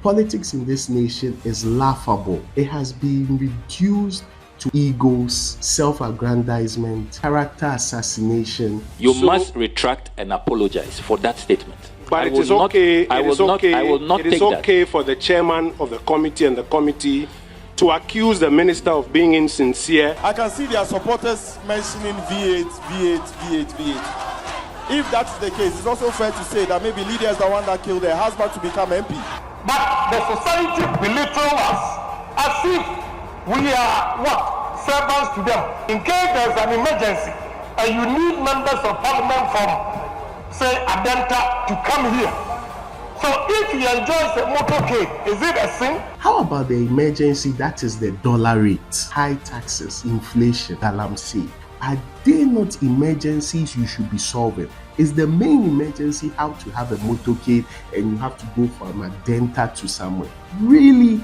Politics in this nation is laughable. It has been reduced to egos, self-aggrandizement, character assassination. You must retract and apologize for that statement. But it is okay. I will not take that. It is okay for the chairman of the committee and the committee to accuse the minister of being insincere. I can see their supporters mentioning V8, V8, V8, V8. If that is the case, it's also fair to say that maybe Lydia is the one that killed her husband to become MP. But the society belittle us as if we are what? Servants to them. In case there's an emergency and you need members of parliament from, say, Adenta to come here. So if he enjoys a motorcade, is it a sin? How about the emergency that is the dollar rate, high taxes, inflation, galamsey? Are they not emergencies you should be solving? Is the main emergency how to have a motorcade and you have to go from a Adenta to somewhere? Really,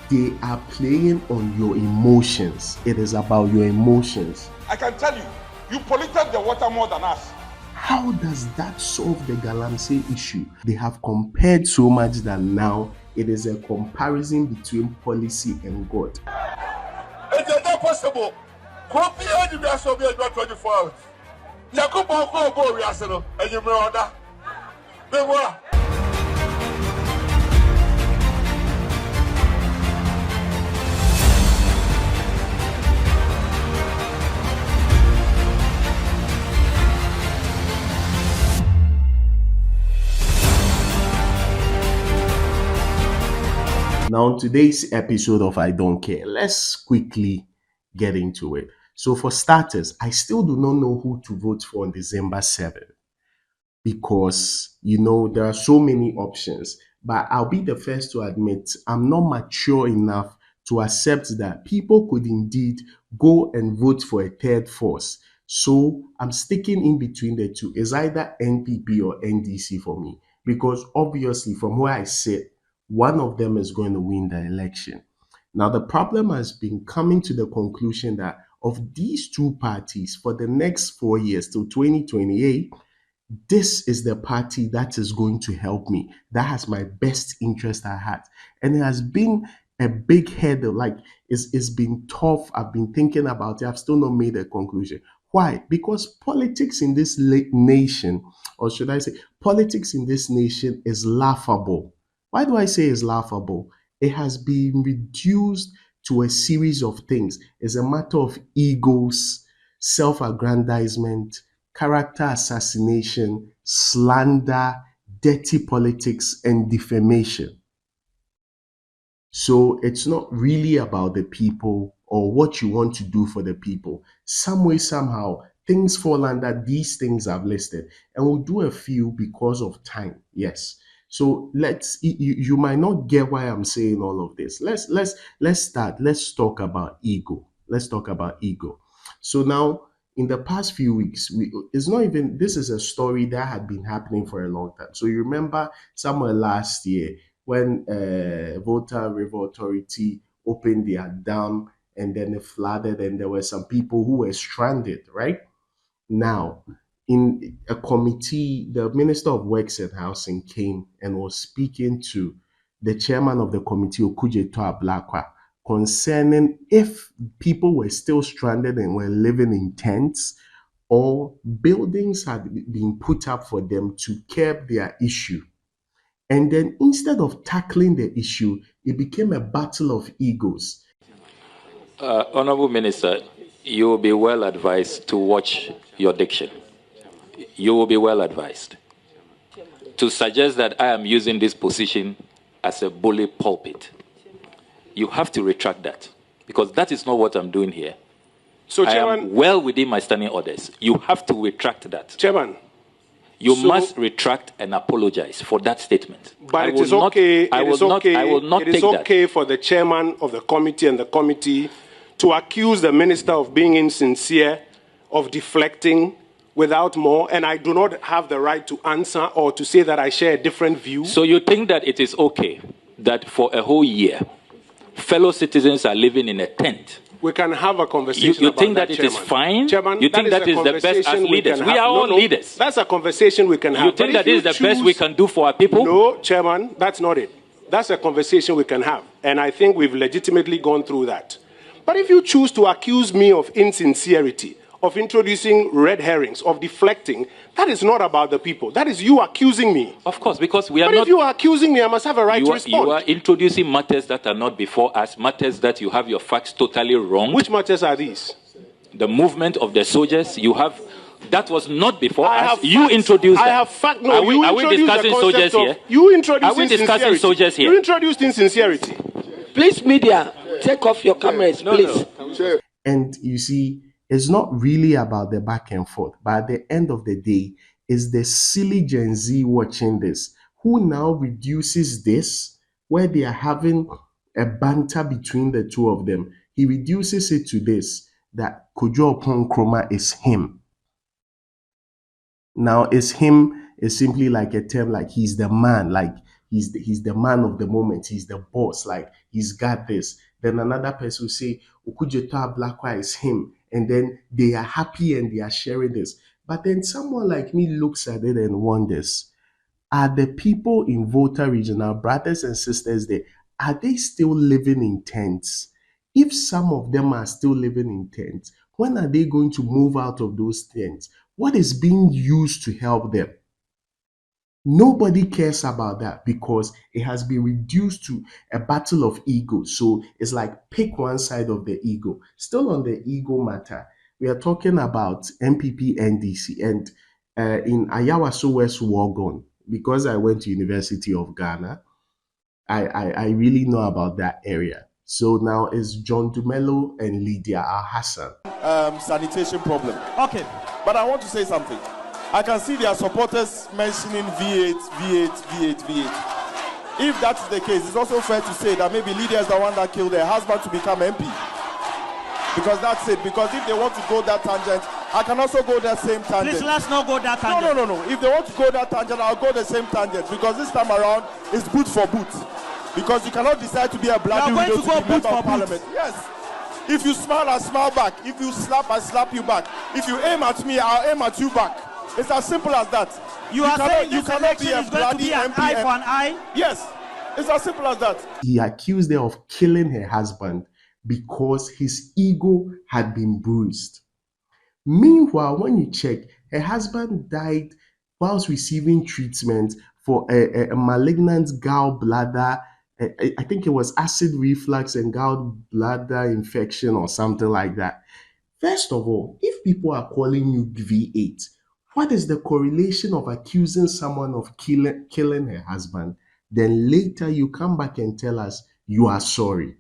they are playing on your emotions. It is about your emotions. I can tell you, you polluted the water more than us. How does that solve the galamsey issue? They have compared so much that now it is a comparison between policy and God. It is not possible. Copy the rest of your 24 hours. Yakubu go we are and you may order. They were. Now, in today's episode of I Don't Care, let's quickly get into it. So for starters, I still do not know who to vote for on December 7th because, there are so many options. But I'll be the first to admit I'm not mature enough to accept that people could indeed go and vote for a third force. So I'm sticking in between the two. It's either NPP or NDC for me because obviously from where I sit, one of them is going to win the election. Now, the problem has been coming to the conclusion that of these two parties for the next 4 years till 2028, this is the party that is going to help me. That has my best interest at heart. And it has been a big headache. Like, it's been tough. I've been thinking about it. I've still not made a conclusion. Why? Because politics in this nation, or should I say, politics in this nation is laughable. Why do I say it's laughable? It has been reduced to a series of things. It's a matter of egos, self-aggrandizement, character assassination, slander, dirty politics, and defamation. So it's not really about the people or what you want to do for the people. Some way, somehow, things fall under these things I've listed. And we'll do a few because of time. Yes. So you might not get why I'm saying all of this. Let's start. Let's talk about ego. Let's talk about ego. So now, in the past few weeks, this is a story that had been happening for a long time. So you remember somewhere last year when Volta River Authority opened their dam and then it flooded and there were some people who were stranded, right? Now, in a committee, the Minister of Works and Housing came and was speaking to the chairman of the committee, Okujeto Ablakwa, concerning if people were still stranded and were living in tents or buildings had been put up for them to curb their issue. And then instead of tackling the issue, it became a battle of egos. Honorable Minister, you will be well advised to watch your diction. You will be well advised. To suggest that I am using this position as a bully pulpit, you have to retract that because that is not what I'm doing here. So, I Chairman, am well within my standing orders. You have to retract that. Chairman, you must retract and apologize for that statement. But it is okay. It is okay for the chairman of the committee and the committee to accuse the minister of being insincere, of deflecting without more, and I do not have the right to answer or to say that I share a different view. So you think that it is okay that for a whole year, fellow citizens are living in a tent? We can have a conversation you about think that, it is fine? Chairman, you think that is the best as leaders? We are all leaders. That's a conversation we can have. You think that is the best we can do for our people? No, Chairman, that's not it. that's a conversation we can have. And I think we've legitimately gone through that. But if you choose to accuse me of insincerity, of introducing red herrings, of deflecting, that is not about the people. That is you accusing me. Of course, because we are but not... if you are accusing me, I must have a right to respond. You are introducing matters that are not before us, matters that you have your facts totally wrong. Which matters are these? The movement of the soldiers, you have... That was not before us. You introduced that. I have fact. No, are we discussing soldiers here? You introduced Are we discussing soldiers here? You introduced insincerity. Please, media, take off your cameras, please. No. And you see, it's not really about the back and forth, but at the end of the day, it's the silly Gen Z watching this who now reduces this, where they are having a banter between the two of them. He reduces it to this, that Kojo Opon Nkrumah is him. Now, is him is simply like a term, like he's the man, like he's the man of the moment, he's the boss, like he's got this. Then another person will say, Okudzeto Ablakwa is him, and then they are happy and they are sharing this. But then someone like me looks at it and wonders, are the people in Volta region, our brothers and sisters there, are they still living in tents? If some of them are still living in tents, when are they going to move out of those tents? What is being used to help them? Nobody cares about that because it has been reduced to a battle of ego. So it's like pick one side of the ego. Still on the ego matter, we are talking about MPP NDC, and in Ayawaso West Wuogon, because I went to University of Ghana, I really know about that area. So now it's John Dumelo and Lydia Al-Hassan. Sanitation problem. Okay, but I want to say something. I can see their supporters mentioning V8. If that is the case, it's also fair to say that maybe Lydia is the one that killed her husband to become MP. Because that's it. Because if they want to go that tangent, I can also go that same tangent. Please, let's not go that tangent. No. If they want to go that tangent, I'll go the same tangent. Because this time around, it's boot for boot. Because you cannot decide to be a bloody widow to be member of parliament. Yes. If you smile, I smile back. If you slap, I slap you back. If you aim at me, I'll aim at you back. It's as simple as that. You are saying this election is going to be an eye for an eye? Yes. It's as simple as that. He accused her of killing her husband because his ego had been bruised. Meanwhile, when you check, her husband died whilst receiving treatment for a malignant gallbladder. I think it was acid reflux and gallbladder infection or something like that. First of all, if people are calling you V8, what is the correlation of accusing someone of killing her husband? Then later you come back and tell us you are sorry.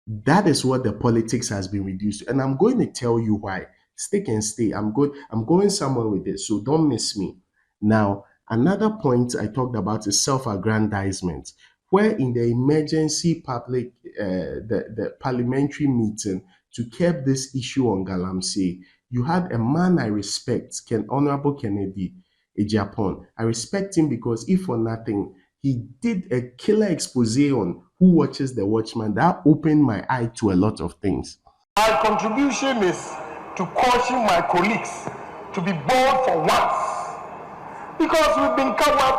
That is what the politics has been reduced to. And I'm going to tell you why. Stick and stay. I'm going somewhere with this, so don't miss me. Now, another point I talked about is self-aggrandizement, where in the emergency public, the parliamentary meeting to curb this issue on Galamsey, you had a man I respect, Honorable Kennedy Ejapon. I respect him because if for nothing, he did a killer expose on Who Watches the Watchman. That opened my eye to a lot of things. My contribution is to caution my colleagues to be bold for once. Because we've been covered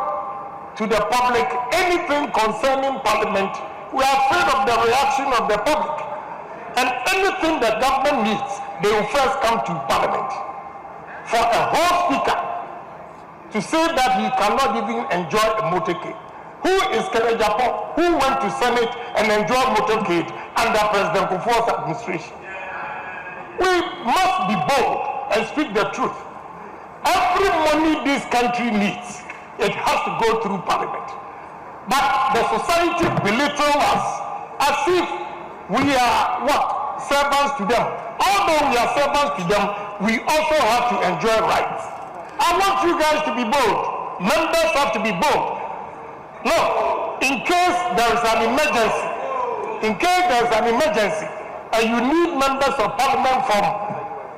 to the public, anything concerning Parliament, we are afraid of the reaction of the public. And anything the government needs, they will first come to Parliament. For a whole speaker to say that he cannot even enjoy a motorcade. Who is Kennedy Ejapon, who went to Senate and enjoyed motorcade under President Kufuor's administration? We must be bold and speak the truth. Every money this country needs, it has to go through Parliament. But the society belittles us as if we are what? Servants to them. Although we are servants to them, we also have to enjoy rights. I want you guys to be bold. Members have to be bold. No, in case there is an emergency, and you need members of Parliament from,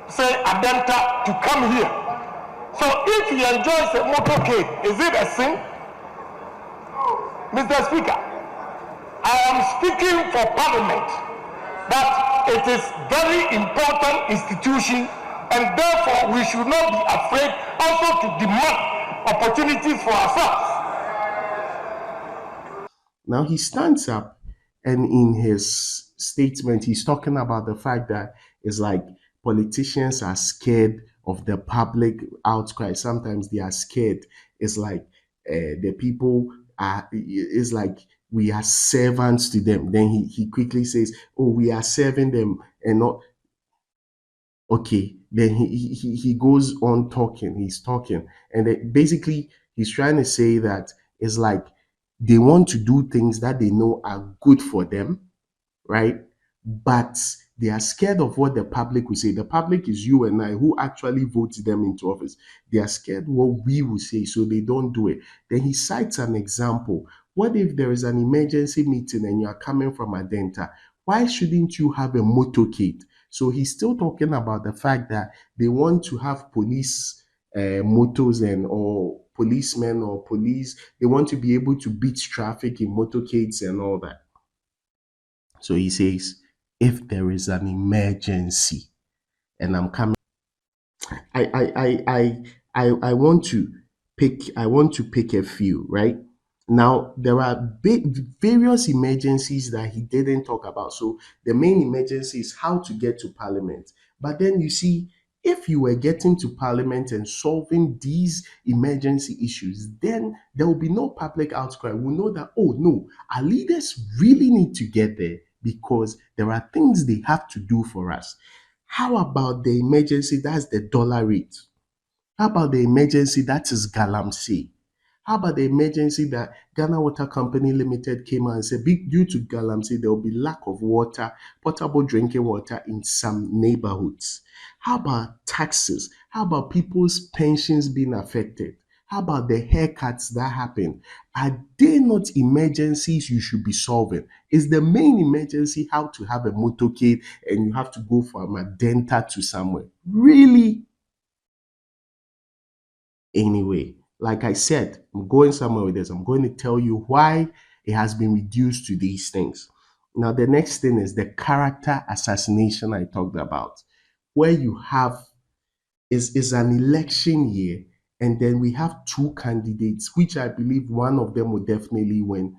say, Adenta to come here. So if he enjoys a motorcade, is it a sin? Mr. Speaker, I am speaking for Parliament that it is very important institution, and therefore we should not be afraid also to demand opportunities for ourselves. Now he stands up, and in his statement, he's talking about the fact that it's like politicians are scared of the public outcry. Sometimes they are scared. It's like the people are, it's like we are servants to them. Then he quickly says, oh, we are serving them and not. Okay, then he goes on talking. He's talking, and then basically he's trying to say that it's like they want to do things that they know are good for them, right? But they are scared of what the public will say. The public is you and I who actually votes them into office. They are scared what we will say, so they don't do it. Then he cites an example. What if there is an emergency meeting and you are coming from Adenta? Why shouldn't you have a motorcade? So he's still talking about the fact that they want to have police motors and or policemen or police. They want to be able to beat traffic in motorcades and all that. So he says, if there is an emergency and I'm coming, I want to pick a few, right? Now there are various emergencies that he didn't talk about. So the main emergency is how to get to parliament. But then you see, if you were getting to parliament and solving these emergency issues, then there will be no public outcry. We'll know that, oh no, our leaders really need to get there because there are things they have to do for us. How about the emergency? That's the dollar rate. How about the emergency that is Galamsey? How about the emergency that Ghana Water Company Limited came out and said, due to Galamsey, there will be lack of water, potable drinking water in some neighborhoods? How about taxes? How about people's pensions being affected? How about the haircuts that happen? Are they not emergencies you should be solving? Is the main emergency how to have a motorcade and you have to go from a dental to somewhere? Really? Anyway, like I said, I'm going somewhere with this. I'm going to tell you why it has been reduced to these things. Now, the next thing is the character assassination I talked about, where you have is an election year, and then we have two candidates, which I believe one of them will definitely win.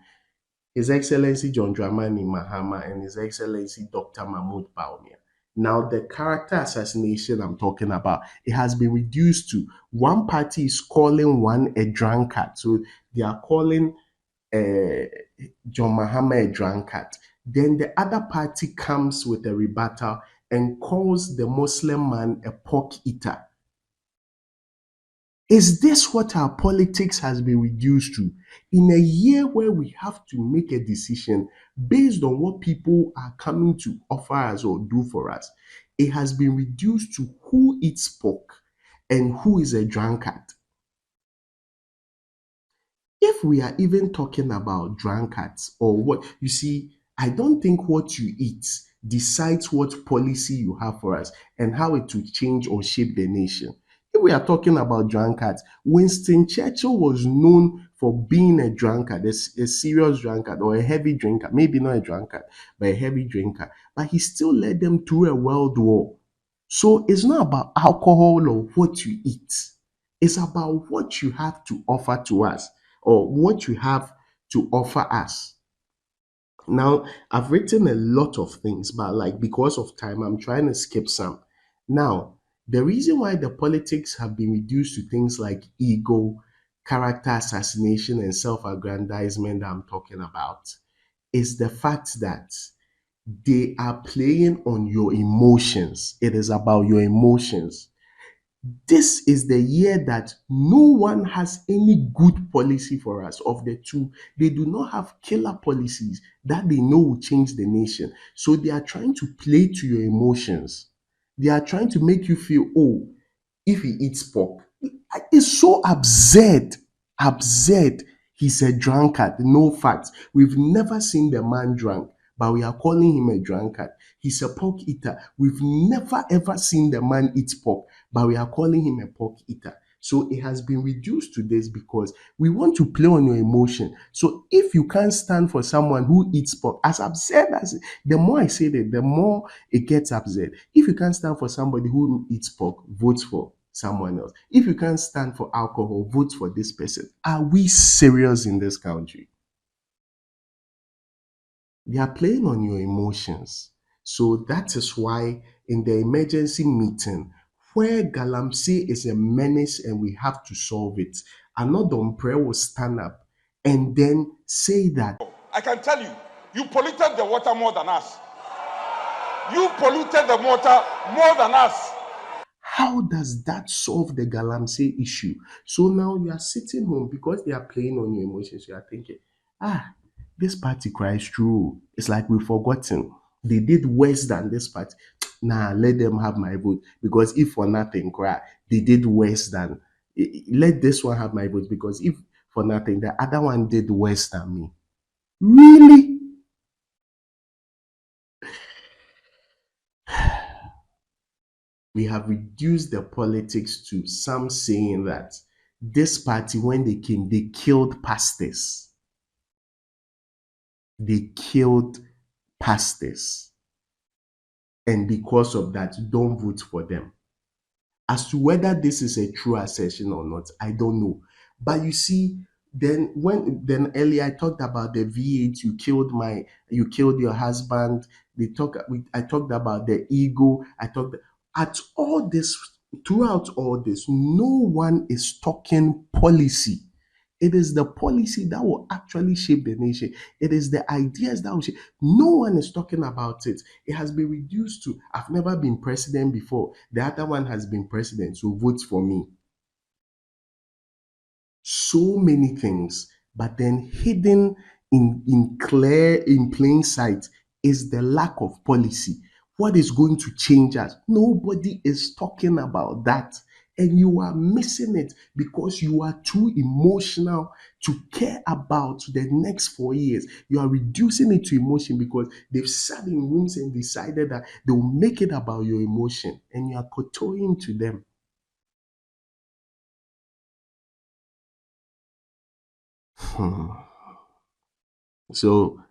His Excellency John Dramani Mahama and His Excellency Dr. Mahmoud Baumia. Now, the character assassination I'm talking about, it has been reduced to one party is calling one a drunkard. So they are calling John Mahama a drunkard. Then the other party comes with a rebuttal and calls the Muslim man a pork eater. Is this what our politics has been reduced to? In a year where we have to make a decision based on what people are coming to offer us or do for us, it has been reduced to who eats pork and who is a drunkard. If we are even talking about drunkards or what, you see, I don't think what you eat decides what policy you have for us and how it will change or shape the nation. If we are talking about drunkards, Winston Churchill was known for being a drunkard, a serious drunkard or a heavy drinker, maybe not a drunkard, but a heavy drinker. But he still led them through a world war. So it's not about alcohol or what you eat. It's about what you have to offer to us or what you have to offer us. Now, I've written a lot of things, but like because of time, I'm trying to skip some. Now, the reason why the politics have been reduced to things like ego, character assassination, and self aggrandizement that I'm talking about is the fact that they are playing on your emotions. It is about your emotions. This is the year that no one has any good policy for us. Of the two, they do not have killer policies that they know will change the nation. So they are trying to play to your emotions. They are trying to make you feel, oh, if he eats pork, it's so absurd. Absurd. He's a drunkard. No facts. We've never seen the man drunk, but we are calling him a drunkard. He's a pork eater. We've never ever seen the man eat pork, but we are calling him a pork eater. So it has been reduced to this because we want to play on your emotion. So if you can't stand for someone who eats pork, as absurd as the more I say that, the more it gets absurd. If you can't stand for somebody who eats pork, vote for someone else. If you can't stand for alcohol, vote for this person. Are we serious in this country? They are playing on your emotions. So that is why in the emergency meeting, where Galamsey is a menace and we have to solve it, Anodompre will stand up and then say that. I can tell you, you polluted the water more than us. You polluted the water more than us. How does that solve the Galamsey issue? So now you are sitting home because they are playing on your emotions. You are thinking, this party cries true. It's like we've forgotten. They did worse than this party. Nah, let them have my vote. Because if for nothing, cry, they did worse than. Let this one have my vote. Because if for nothing, the other one did worse than me. Really? We have reduced the politics to some saying that this party, when they came, they killed pastors. They killed pastors. And because of that, don't vote for them. As to whether this is a true assertion or not, I don't know. But you see, then earlier I talked about the V8, you killed your husband. I talked about the ego. Throughout all this, no one is talking policy. It is the policy that will actually shape the nation. It is the ideas that will shape. No one is talking about it. It has been reduced to, I've never been president before. The other one has been president, so vote for me. So many things, but then hidden in plain sight is the lack of policy. What is going to change us? Nobody is talking about that. And you are missing it because you are too emotional to care about the next 4 years. You are reducing it to emotion because they've sat in rooms and decided that they will make it about your emotion, and you are kowtowing to them. So,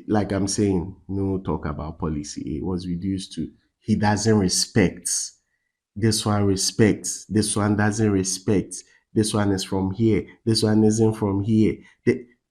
like I'm saying, no talk about policy. It was reduced to he doesn't respect. This one respects. This one doesn't respect. This one is from here. This one isn't from here.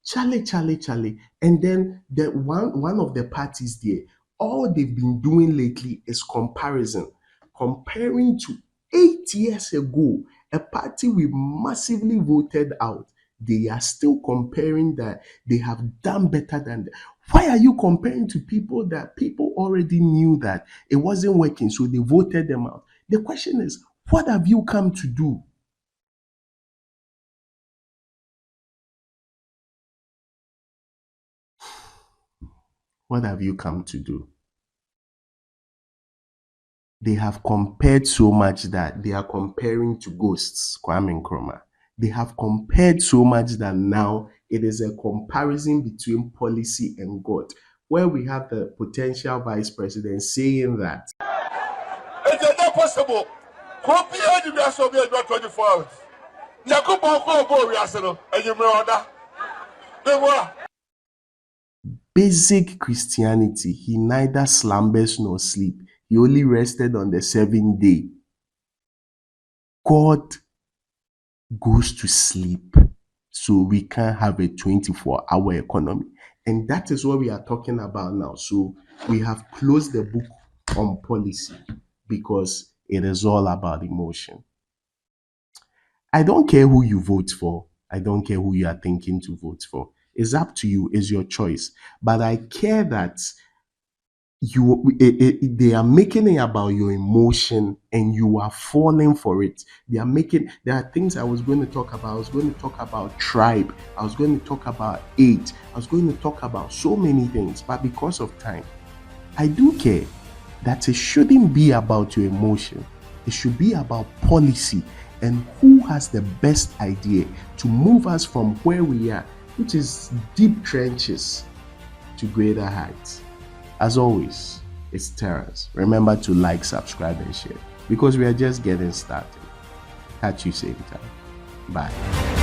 Charlie. And then the one of the parties there, all they've been doing lately is comparison. Comparing to 8 years ago, a party we massively voted out. They are still comparing that they have done better than them. Why are you comparing to people that people already knew that it wasn't working, so they voted them out? The question is, what have you come to do? What have you come to do? They have compared so much that they are comparing to ghosts, Kwame Nkrumah. They have compared so much that now it is a comparison between policy and God, where we have the potential vice president saying that. It's not possible. Copy of the rest of the 24 hours. Basic Christianity, he neither slumbers nor sleep. He only rested on the 7th day. God goes to sleep so we can have a 24-hour economy. And that is what we are talking about now. So we have closed the book on policy because it is all about emotion. I don't care who you vote for. I don't care who you are thinking to vote for. It's up to you. It's your choice. But I care that they are making it about your emotion and you are falling for it. There are things I was going to talk about. I was going to talk about tribe. I was going to talk about age. I was going to talk about so many things. But because of time, I do care that it shouldn't be about your emotion. It should be about policy and who has the best idea to move us from where we are, which is deep trenches, to greater heights. As always, it's Terrence. Remember to like, subscribe, and share because we are just getting started. Catch you same time. Bye.